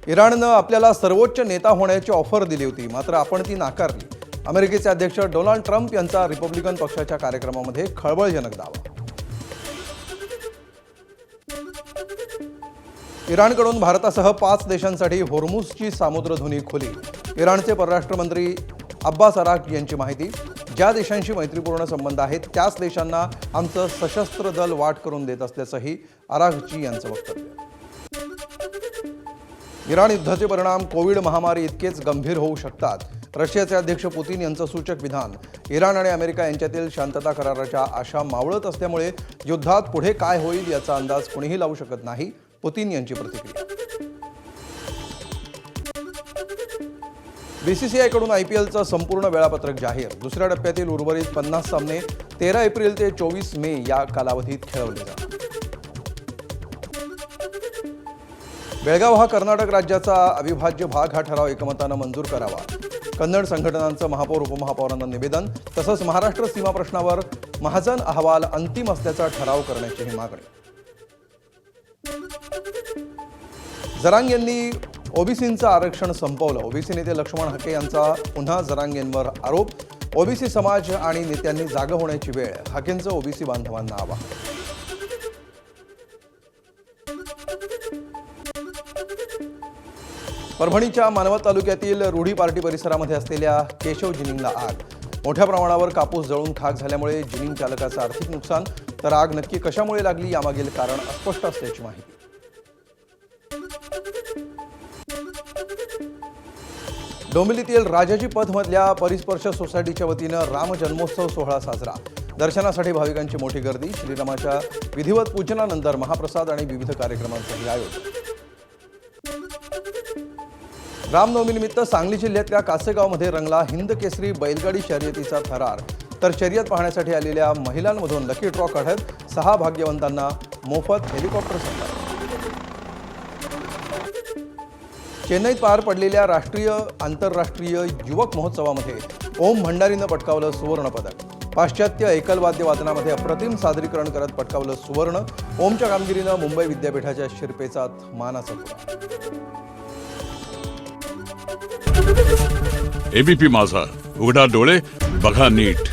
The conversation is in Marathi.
इराणनं आपल्याला सर्वोच्च नेता होण्याची ऑफर दिली होती, मात्र आपण ती नाकारली. अमेरिकेचे अध्यक्ष डोनाल्ड ट्रम्प यांचा रिपब्लिकन पक्षाच्या कार्यक्रमामध्ये खळबळजनक दावा. इराणकडून भारतासह 5 देशांसाठी होर्मुझची सामुद्रधुनी खुली. इराणचे परराष्ट्र मंत्री अब्बास अराक्ची यांची माहिती. ज्या देशांशी मैत्रीपूर्ण संबंध आहेत त्याच देशांना आमचं सशस्त्र दल वाट करून देत असल्याचंही अराक्ची यांचं वक्तव्य. इराण युद्धाचे परिणाम कोविड महामारी इतकेच गंभीर होऊ शकतात. रशियाचे अध्यक्ष पुतीन यांचं सूचक विधान. इराण आणि अमेरिका यांच्यातील शांतता कराराच्या आशा मावळत असल्यामुळे युद्धात पुढे काय होईल याचा अंदाज कोणीही लावू शकत नाही. पुतीन यांची प्रतिक्रिया. बीसीसीआयकडून आयपीएलचं संपूर्ण वेळापत्रक जाहीर. दुसऱ्या टप्प्यातील उर्वरित 50 सामने 13 एप्रिल ते 24 मे या कालावधीत खेळवले जाणार. बेळगाव हा कर्नाटक राज्याचा अविभाज्य भाग. हा ठराव एकमतानं मंजूर करावा. कन्नड संघटनांचं महापौर उपमहापौरांना निवेदन. तसंच महाराष्ट्र सीमा प्रश्नावर महाजन अहवाल अंतिम असल्याचा ठराव करण्याचीही मागणी. जरांग यांनी ओबीसींचं आरक्षण संपवलं. ओबीसी नेते लक्ष्मण हाके यांचा पुन्हा जरांग यांवर आरोप. ओबीसी समाज आणि नेत्यांनी जागं होण्याची वेळ. हाकेंचं ओबीसी बांधवांना आवाहन. परभणीच्या मानवत तालुक्यातील रूढी पार्टी परिसरामध्ये असलेल्या केशव जिनिंगला आग. मोठ्या प्रमाणावर कापूस जळून खाक झाल्यामुळे जिनिंग चालकाचं आर्थिक नुकसान. तर आग नक्की कशामुळे लागली यामागील कारण अस्पष्ट असल्याची माहिती. डोंबिवलीतील राजाजी पथमधल्या परिस्पर्श सोसायटीच्या वतीनं राम जन्मोत्सव सोहळा साजरा. दर्शनासाठी भाविकांची मोठी गर्दी. श्रीरामाच्या विधिवत पूजनानंतर महाप्रसाद आणि विविध कार्यक्रमांचंही आयोजन. रामनवमीनिमित्त सांगली जिल्ह्यातल्या कासेगावमध्ये रंगला हिंद केसरी बैलगाडी शर्यतीचा थरार. तर शर्यत पाहण्यासाठी आलेल्या महिलांमधून लकी ड्रॉ काढत 6 भाग्यवंतांना मोफत हेलिकॉप्टर सत्कार. चेन्नईत पार पडलेल्या राष्ट्रीय आंतरराष्ट्रीय युवक महोत्सवामध्ये ओम भंडारीनं पटकावलं सुवर्णपदक. पाश्चात्य एकलवाद्य वादनामध्ये अप्रतिम सादरीकरण करत पटकावलं सुवर्ण. ओमच्या कामगिरीनं मुंबई विद्यापीठाच्या शिरपेचात मानाचा पुरा. एबीपी माझा, उघडा डोळे बघा नीट.